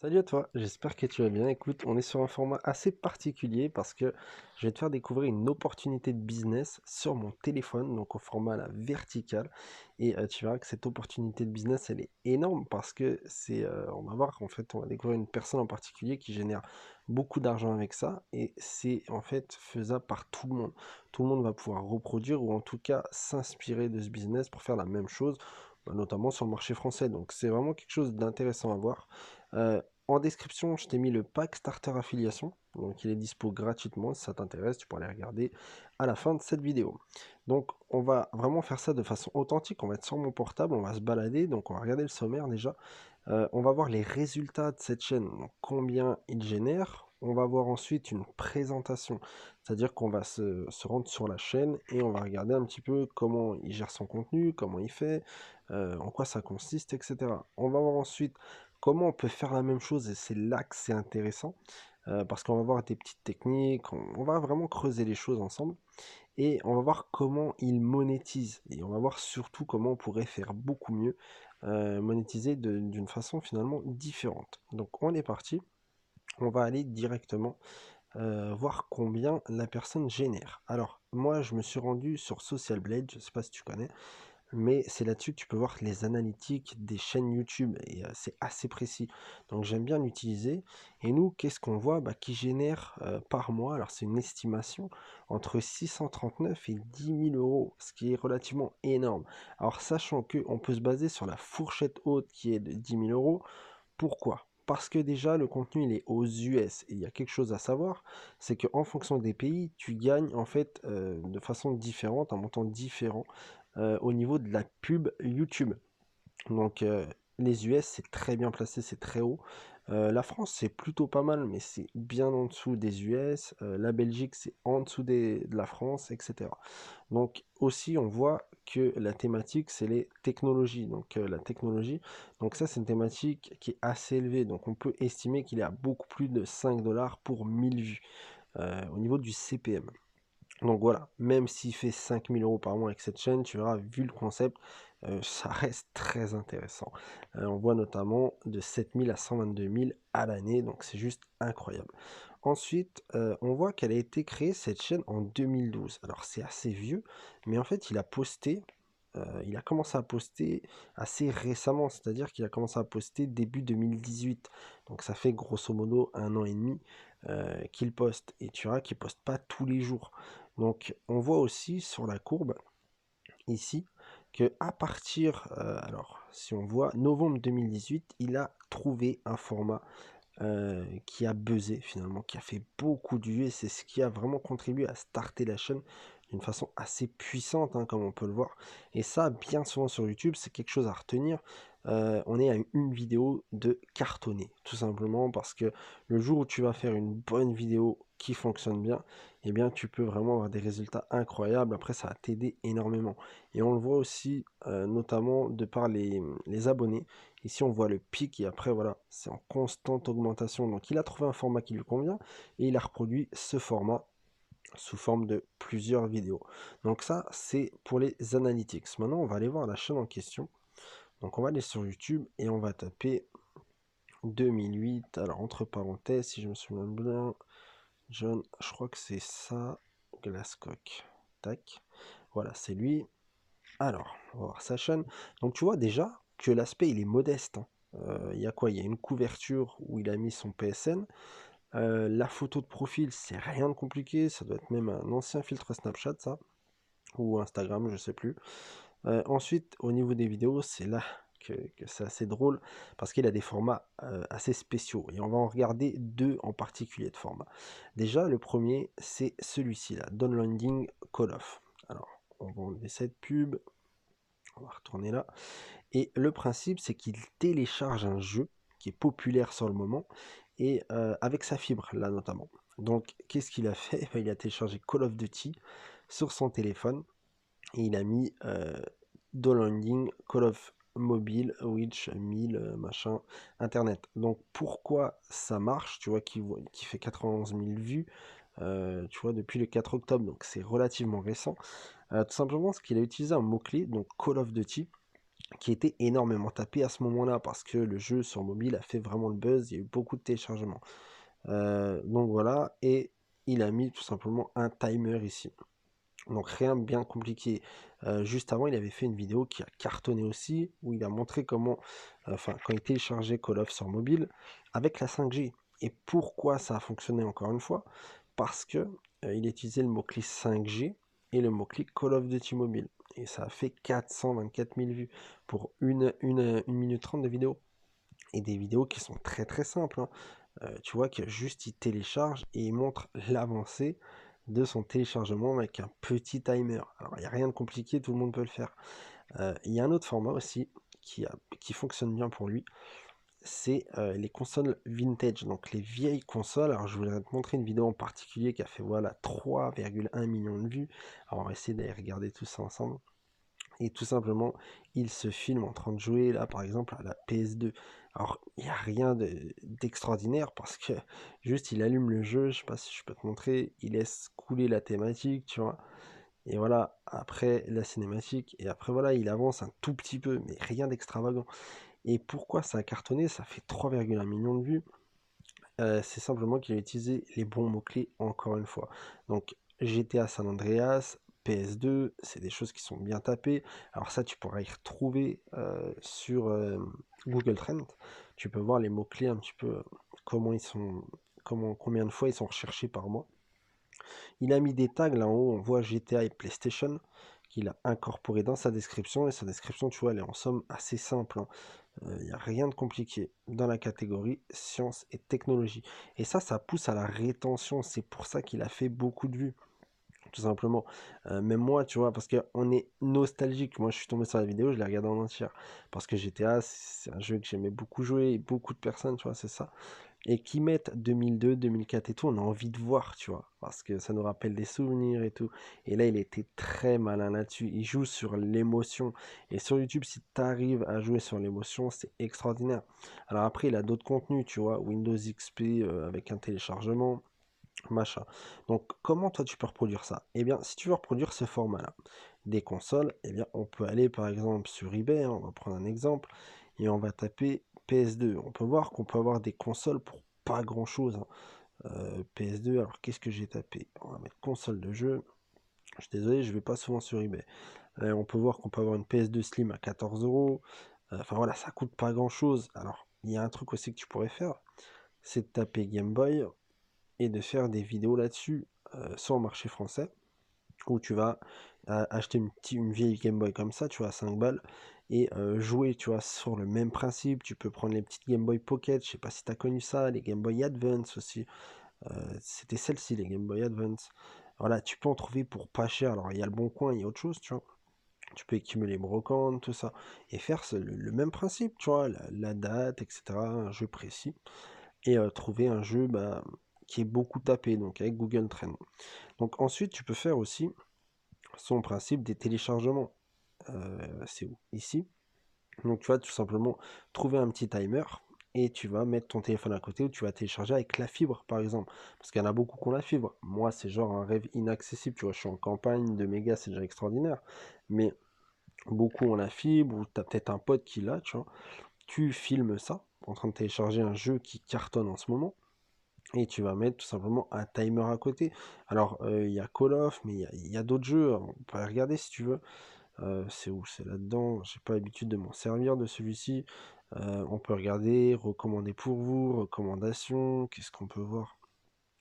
Salut à toi, j'espère que tu vas bien. Écoute, on est sur un format assez particulier parce que je vais te faire découvrir une opportunité de business sur mon téléphone, donc au format la vertical. Et tu verras que cette opportunité de business, elle est énorme parce que on va voir, en fait, on va découvrir une personne en particulier qui génère beaucoup d'argent avec ça et c'est en fait faisable par tout le monde. Tout le monde va pouvoir reproduire ou en tout cas s'inspirer de ce business pour faire la même chose, notamment sur le marché français. Donc c'est vraiment quelque chose d'intéressant à voir. En description, je t'ai mis le pack starter affiliation. Donc il est dispo gratuitement. Si ça t'intéresse, tu pourras aller regarder à la fin de cette vidéo. Donc on va vraiment faire ça de façon authentique. On va être sur mon portable, on va se balader. Donc on va regarder le sommaire déjà. On va voir les résultats de cette chaîne, donc combien il génère. On va voir ensuite une présentation, c'est-à-dire qu'on va se rendre sur la chaîne et on va regarder un petit peu comment il gère son contenu, comment il fait, en quoi ça consiste, etc. On va voir ensuite comment on peut faire la même chose et c'est là que c'est intéressant, parce qu'on va voir des petites techniques, on va vraiment creuser les choses ensemble et on va voir comment il monétise et on va voir surtout comment on pourrait faire beaucoup mieux, monétiser d'une façon finalement différente. Donc on est parti, on va aller directement voir combien la personne génère. Alors moi je me suis rendu sur Social Blade, je ne sais pas si tu connais, mais c'est là-dessus que tu peux voir les analytiques des chaînes YouTube et c'est assez précis. Donc j'aime bien l'utiliser. Et nous, qu'est-ce qu'on voit? Bah, qui génère par mois, alors c'est une estimation, entre 639 et 10 000 euros, ce qui est relativement énorme. Alors sachant qu'on peut se baser sur la fourchette haute qui est de 10 000 euros, pourquoi? Parce que déjà le contenu il est aux US et il y a quelque chose à savoir, c'est qu'en fonction des pays, tu gagnes en fait de façon différente, un montant différent au niveau de la pub YouTube. Donc les US c'est très bien placé, c'est très haut. La France c'est plutôt pas mal, mais c'est bien en dessous des US. La Belgique c'est en dessous de la France, etc. Donc aussi, on voit que la thématique, c'est les technologies. Donc la technologie, donc ça, c'est une thématique qui est assez élevée. Donc on peut estimer qu'il est à beaucoup plus de 5 dollars pour 1000 vues au niveau du CPM. Donc voilà, même s'il fait 5000 euros par mois avec cette chaîne, tu verras, vu le concept, ça reste très intéressant. On voit notamment de 7000 à 122 000 à l'année, donc c'est juste incroyable. Ensuite, on voit qu'elle a été créée, cette chaîne, en 2012. Alors c'est assez vieux, mais en fait, il a commencé à poster assez récemment, c'est-à-dire qu'il a commencé à poster début 2018. Donc ça fait grosso modo 1 an et demi qu'il poste. Et tu verras qu'il poste pas tous les jours. Donc on voit aussi sur la courbe ici que à partir, alors si on voit novembre 2018, il a trouvé un format qui a buzzé finalement, qui a fait beaucoup de vues et c'est ce qui a vraiment contribué à starter la chaîne d'une façon assez puissante, hein, comme on peut le voir. Et ça, bien souvent sur YouTube, c'est quelque chose à retenir. On est à une vidéo de cartonner, tout simplement parce que le jour où tu vas faire une bonne vidéo qui fonctionne bien, eh bien tu peux vraiment avoir des résultats incroyables. Après, ça va t'aider énormément. Et on le voit aussi, notamment de par les abonnés. Ici, on voit le pic et après, voilà, c'est en constante augmentation. Donc, il a trouvé un format qui lui convient et il a reproduit ce format sous forme de plusieurs vidéos. Donc ça, c'est pour les analytics. Maintenant, on va aller voir la chaîne en question. Donc, on va aller sur YouTube et on va taper 2008. Alors, entre parenthèses, si je me souviens bien, John, je crois que c'est ça, Glasscock. Tac. Voilà, c'est lui. Alors, on va voir sa chaîne. Donc tu vois déjà que l'aspect il est modeste, hein. Il y a quoi? Il y a une couverture où il a mis son PSN. La photo de profil, c'est rien de compliqué. Ça doit être même un ancien filtre Snapchat, ça. Ou Instagram, je sais plus. Ensuite, au niveau des vidéos, c'est là que c'est assez drôle parce qu'il a des formats assez spéciaux. Et on va en regarder deux en particulier de formats. Déjà, le premier, c'est celui-ci là, Downloading Call of. Alors, on va enlever cette pub. On va retourner là. Et le principe, c'est qu'il télécharge un jeu qui est populaire sur le moment, et avec sa fibre, là notamment. Donc, qu'est-ce qu'il a fait? Il a téléchargé Call of Duty sur son téléphone, et il a mis downloading Call of Mobile, Which 1000, machin, Internet. Donc, pourquoi ça marche? Tu vois, qui fait 91 000 vues, tu vois, depuis le 4 octobre, donc c'est relativement récent. Tout simplement parce qu'il a utilisé un mot-clé, donc Call of Duty, qui était énormément tapé à ce moment-là parce que le jeu sur mobile a fait vraiment le buzz, il y a eu beaucoup de téléchargements. Donc voilà, et il a mis tout simplement un timer ici. Donc rien de bien compliqué. Juste avant, il avait fait une vidéo qui a cartonné aussi, où il a montré comment, enfin, quand il téléchargeait Call of sur mobile avec la 5G. Et pourquoi ça a fonctionné encore une fois? Parce que il utilisait le mot-clé 5G et le mot-clé Call of Duty Mobile. Et ça a fait 424 000 vues pour une minute 30 de vidéo. Et des vidéos qui sont très très simples, hein. Tu vois que juste il télécharge et il montre l'avancée de son téléchargement avec un petit timer. Alors il n'y a rien de compliqué, tout le monde peut le faire. Il y a un autre format aussi qui fonctionne bien pour lui, c'est les consoles vintage, donc les vieilles consoles. Alors je voudrais te montrer une vidéo en particulier qui a fait voilà 3,1 millions de vues. Alors on va essayer d'aller regarder tout ça ensemble. Et tout simplement, il se filme en train de jouer, là, par exemple, à la PS2. Alors, il n'y a rien d'extraordinaire parce que juste, il allume le jeu, je sais pas si je peux te montrer, il laisse couler la thématique, tu vois. Et voilà, après la cinématique, et après, voilà, il avance un tout petit peu, mais rien d'extravagant. Et pourquoi ça a cartonné? Ça fait 3,1 millions de vues. C'est simplement qu'il a utilisé les bons mots-clés encore une fois. Donc GTA San Andreas, PS2, c'est des choses qui sont bien tapées. Alors ça, tu pourras y retrouver sur Google Trends. Tu peux voir les mots-clés un petit peu, comment ils sont, combien de fois ils sont recherchés par mois. Il a mis des tags là en haut, on voit GTA et PlayStation qu'il a incorporé dans sa description. Et sa description, tu vois, elle est en somme assez simple, hein. Il n'y a rien de compliqué dans la catégorie sciences et technologie. Et ça pousse à la rétention. C'est pour ça qu'il a fait beaucoup de vues, tout simplement. Même moi, tu vois, parce qu'on est nostalgique. Moi, je suis tombé sur la vidéo, je l'ai regardée en entière. Parce que GTA, c'est un jeu que j'aimais beaucoup jouer, et beaucoup de personnes, tu vois, c'est ça. Et qui mettent 2002, 2004 et tout, on a envie de voir, tu vois, parce que ça nous rappelle des souvenirs et tout. Et là, il était très malin là-dessus. Il joue sur l'émotion. Et sur YouTube, si tu arrives à jouer sur l'émotion, c'est extraordinaire. Alors après, il a d'autres contenus, tu vois, Windows XP avec un téléchargement, machin. Donc, comment toi tu peux reproduire ça? Eh bien, si tu veux reproduire ce format-là, des consoles, eh bien, on peut aller par exemple sur eBay, hein, on va prendre un exemple, et on va taper PS2. On peut voir qu'on peut avoir des consoles pour pas grand-chose, hein. PS2, alors qu'est-ce que j'ai tapé? On va mettre console de jeu. Je suis désolé, je vais pas souvent sur eBay. On peut voir qu'on peut avoir une PS2 Slim à 14 euros. Enfin voilà, ça coûte pas grand-chose. Alors, il y a un truc aussi que tu pourrais faire, c'est de taper Game Boy et de faire des vidéos là-dessus sur le marché français, où tu vas acheter une vieille Game Boy comme ça, tu vois, à 5 balles, et jouer, tu vois, sur le même principe. Tu peux prendre les petites Game Boy Pocket, je sais pas si tu as connu ça, les Game Boy Advance aussi. C'était celle-ci, les Game Boy Advance. Voilà, tu peux en trouver pour pas cher. Alors, il y a le Bon Coin, il y a autre chose, tu vois. Tu peux accumuler les brocantes, tout ça, et faire le même principe, tu vois, la date, etc., un jeu précis, et trouver un jeu bah, qui est beaucoup tapé, donc avec Google Trends. Donc ensuite, tu peux faire aussi son principe des téléchargements. C'est où? Ici. Donc tu vas tout simplement trouver un petit timer et tu vas mettre ton téléphone à côté où tu vas télécharger avec la fibre par exemple. Parce qu'il y en a beaucoup qui ont la fibre. Moi c'est genre un rêve inaccessible, tu vois, je suis en campagne, de méga c'est déjà extraordinaire. Mais beaucoup ont la fibre ou tu as peut-être un pote qui l'a, tu vois. Tu filmes ça en train de télécharger un jeu qui cartonne en ce moment. Et tu vas mettre tout simplement un timer à côté. Alors, il y a Call of, mais il y a d'autres jeux, hein. On peut aller regarder si tu veux. C'est où? C'est là-dedans. J'ai pas l'habitude de m'en servir de celui-ci. On peut regarder, recommander pour vous, recommandations. Qu'est-ce qu'on peut voir?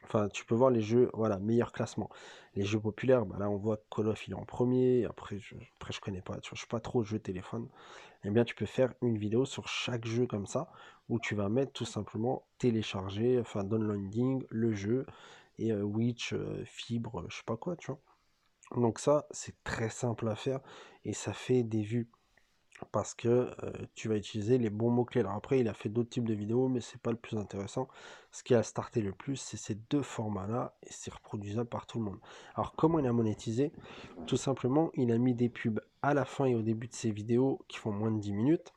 Enfin, tu peux voir les jeux, voilà, meilleur classement. Les jeux populaires, bah là, on voit que Call of, il est en premier. Après, je connais pas, tu vois, je suis pas trop jeu téléphone. Eh bien, tu peux faire une vidéo sur chaque jeu comme ça, où tu vas mettre tout simplement télécharger, enfin, downloading, le jeu, et Witch, fibre, je sais pas quoi, tu vois. Donc ça, c'est très simple à faire, et ça fait des vues parce que tu vas utiliser les bons mots-clés. Alors après, il a fait d'autres types de vidéos, mais c'est pas le plus intéressant. Ce qui a starté le plus, c'est ces deux formats-là, et c'est reproduisable par tout le monde. Alors comment il a monétisé? Tout simplement, il a mis des pubs à la fin et au début de ses vidéos qui font moins de 10 minutes.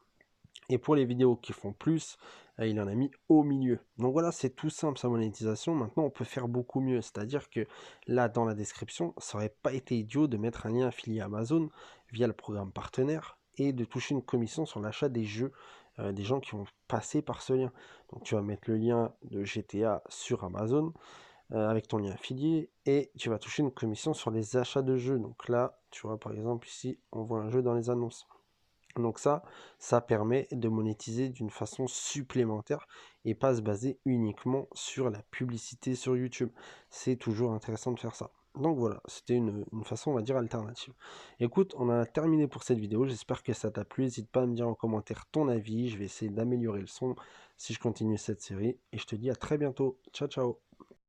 Et pour les vidéos qui font plus, il en a mis au milieu. Donc voilà, c'est tout simple sa monétisation. Maintenant, on peut faire beaucoup mieux. C'est-à-dire que là, dans la description, ça aurait pas été idiot de mettre un lien affilié Amazon via le programme partenaire et de toucher une commission sur l'achat des jeux des gens qui vont passer par ce lien. Donc tu vas mettre le lien de GTA sur Amazon avec ton lien affilié et tu vas toucher une commission sur les achats de jeux. Donc là, tu vois par exemple ici, on voit un jeu dans les annonces. Donc ça permet de monétiser d'une façon supplémentaire et pas se baser uniquement sur la publicité sur YouTube. C'est toujours intéressant de faire ça. Donc voilà, c'était une façon, on va dire, alternative. Écoute, on a terminé pour cette vidéo. J'espère que ça t'a plu. N'hésite pas à me dire en commentaire ton avis. Je vais essayer d'améliorer le son si je continue cette série. Et je te dis à très bientôt. Ciao, ciao.